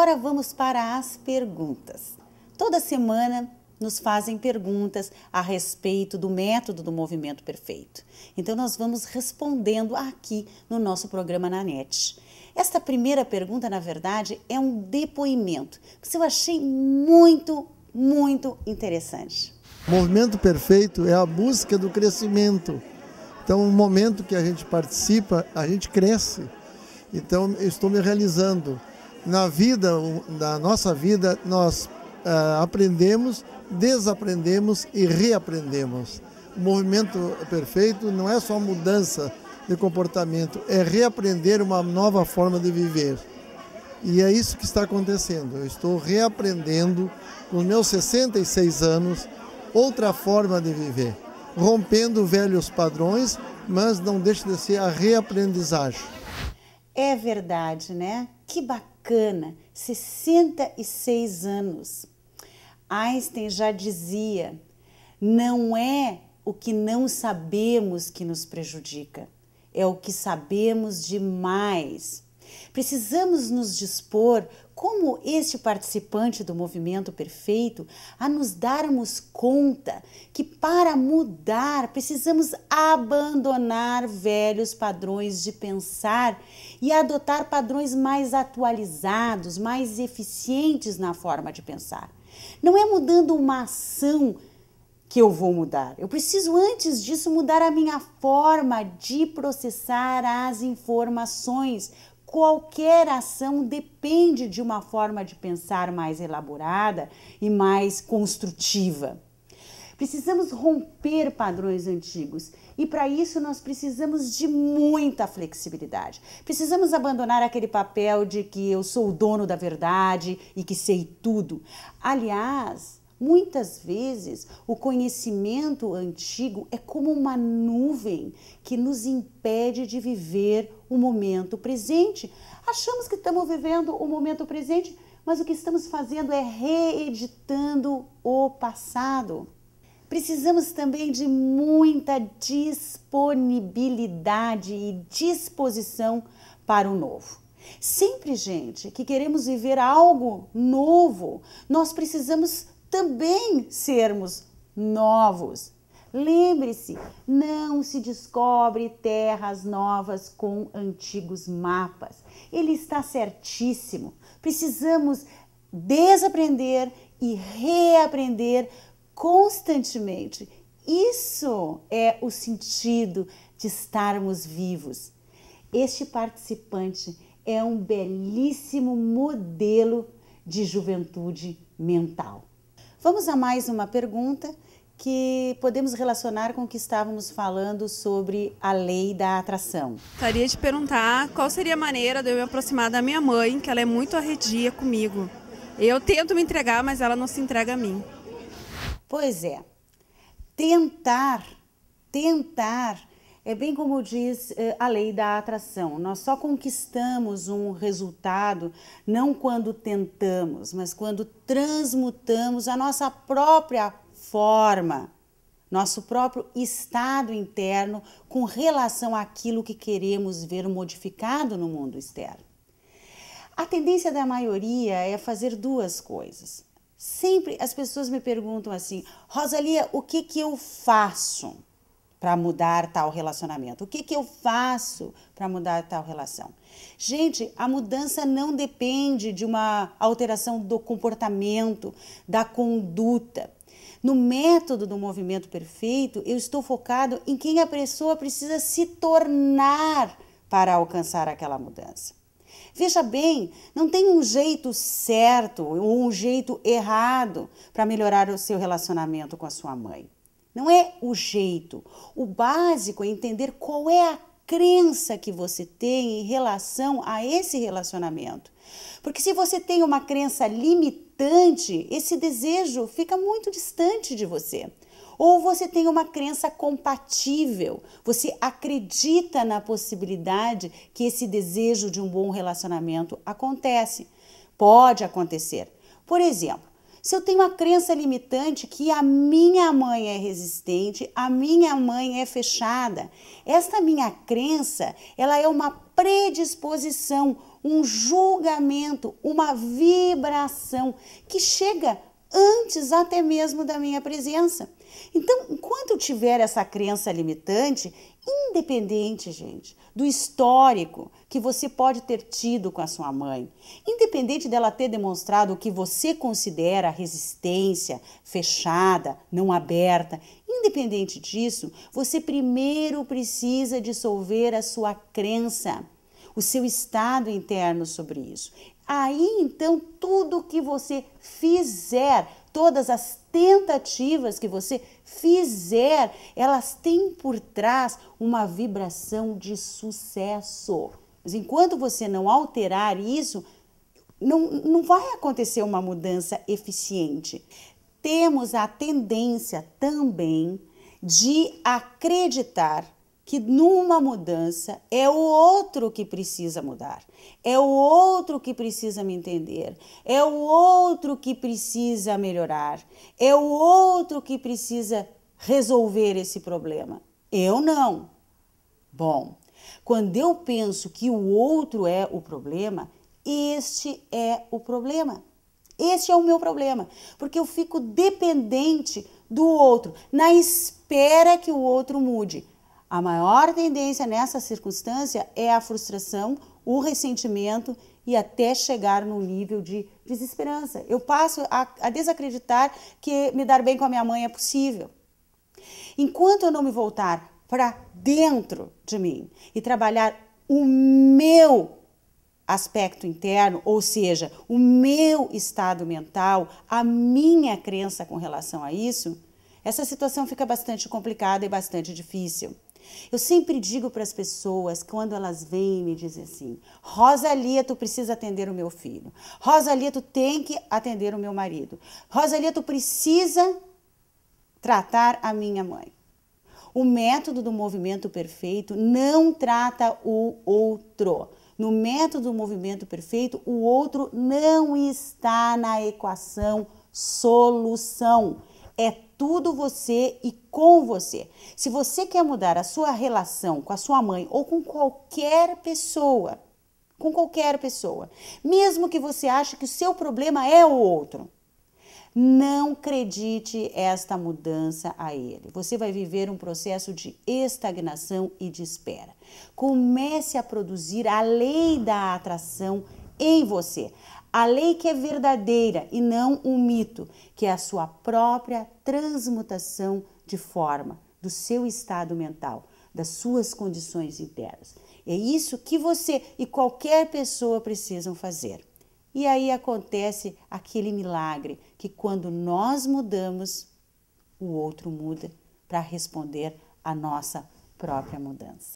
agora vamos para as perguntas. Toda semana nos fazem perguntas a respeito do método do movimento perfeito. Então nós vamos respondendo aqui no nosso programa na NET. Esta primeira pergunta, na verdade, é um depoimento que eu achei muito interessante. O movimento perfeito é a busca do crescimento. Então, no momento que a gente participa, a gente cresce. Então, eu estou me realizando. Na vida, na nossa vida, nós aprendemos, desaprendemos e reaprendemos. O movimento perfeito não é só mudança de comportamento, é reaprender uma nova forma de viver. E é isso que está acontecendo. Eu estou reaprendendo, com meus 66 anos, outra forma de viver, rompendo velhos padrões, mas não deixa de ser a reaprendizagem. É verdade, né? Que bacana, 66 anos. Einstein já dizia, não é o que não sabemos que nos prejudica, é o que sabemos demais. Precisamos nos dispor, como este participante do movimento perfeito, a nos darmos conta que para mudar precisamos abandonar velhos padrões de pensar e adotar padrões mais atualizados, mais eficientes na forma de pensar. Não é mudando uma ação que eu vou mudar. Eu preciso, antes disso, mudar a minha forma de processar as informações. Qualquer ação depende de uma forma de pensar mais elaborada e mais construtiva. Precisamos romper padrões antigos e para isso nós precisamos de muita flexibilidade. Precisamos abandonar aquele papel de que eu sou o dono da verdade e que sei tudo. Aliás, muitas vezes o conhecimento antigo é como uma nuvem que nos impede de viver o momento presente. Achamos que estamos vivendo o momento presente, mas o que estamos fazendo é reeditando o passado. Precisamos também de muita disponibilidade e disposição para o novo. Sempre, gente, que queremos viver algo novo, nós precisamos também sermos novos. Lembre-se, não se descobre terras novas com antigos mapas. Ele está certíssimo. Precisamos desaprender e reaprender constantemente. Isso é o sentido de estarmos vivos. Este participante é um belíssimo modelo de juventude mental. Vamos a mais uma pergunta que podemos relacionar com o que estávamos falando sobre a lei da atração. Gostaria de perguntar qual seria a maneira de eu me aproximar da minha mãe, que ela é muito arredia comigo. Eu tento me entregar, mas ela não se entrega a mim. Pois é, tentar é bem como diz a lei da atração. Nós só conquistamos um resultado não quando tentamos, mas quando transmutamos a nossa própria forma, nosso próprio estado interno com relação àquilo que queremos ver modificado no mundo externo. A tendência da maioria é fazer duas coisas. Sempre as pessoas me perguntam assim, Rosalia, o que eu faço para mudar tal relacionamento? O que eu faço para mudar tal relação? Gente, a mudança não depende de uma alteração do comportamento, da conduta. No método do movimento perfeito, eu estou focado em quem a pessoa precisa se tornar para alcançar aquela mudança. Veja bem, não tem um jeito certo ou um jeito errado para melhorar o seu relacionamento com a sua mãe. Não é o jeito. O básico é entender qual é a crença que você tem em relação a esse relacionamento. Porque se você tem uma crença limitante, esse desejo fica muito distante de você. Ou você tem uma crença compatível, você acredita na possibilidade que esse desejo de um bom relacionamento acontece. Pode acontecer. Por exemplo, se eu tenho uma crença limitante que a minha mãe é resistente, a minha mãe é fechada, esta minha crença, ela é uma predisposição, um julgamento, uma vibração que chega antes até mesmo da minha presença. Então, enquanto eu tiver essa crença limitante, independente, gente, do histórico que você pode ter tido com a sua mãe, independente dela ter demonstrado o que você considera resistência, fechada, não aberta, independente disso, você primeiro precisa dissolver a sua crença, o seu estado interno sobre isso. Aí, então, tudo que você fizer, todas as tentativas que você fizer, elas têm por trás uma vibração de sucesso. Mas enquanto você não alterar isso, não vai acontecer uma mudança eficiente. Temos a tendência também de acreditar que numa mudança é o outro que precisa mudar, é o outro que precisa me entender, é o outro que precisa melhorar, é o outro que precisa resolver esse problema. Eu não. Bom, quando eu penso que o outro é o problema, este é o problema. Este é o meu problema, porque eu fico dependente do outro, na espera que o outro mude. A maior tendência nessa circunstância é a frustração, o ressentimento e até chegar no nível de desesperança. Eu passo a desacreditar que me dar bem com a minha mãe é possível. Enquanto eu não me voltar para dentro de mim e trabalhar o meu aspecto interno, ou seja, o meu estado mental, a minha crença com relação a isso, essa situação fica bastante complicada e bastante difícil. Eu sempre digo para as pessoas, quando elas vêm e me dizem assim, Rosalia, tu precisa atender o meu filho. Rosalia, tu tem que atender o meu marido. Rosalia, tu precisa tratar a minha mãe. O método do movimento perfeito não trata o outro. No método do movimento perfeito, o outro não está na equação solução. É tudo você e com você. Se você quer mudar a sua relação com a sua mãe ou com qualquer pessoa, mesmo que você ache que o seu problema é o outro, não acredite esta mudança a ele. Você vai viver um processo de estagnação e de espera. Comece a produzir a lei da atração em você. A lei que é verdadeira e não um mito, que é a sua própria transmutação de forma, do seu estado mental, das suas condições internas. É isso que você e qualquer pessoa precisam fazer. E aí acontece aquele milagre que quando nós mudamos, o outro muda para responder à nossa própria mudança.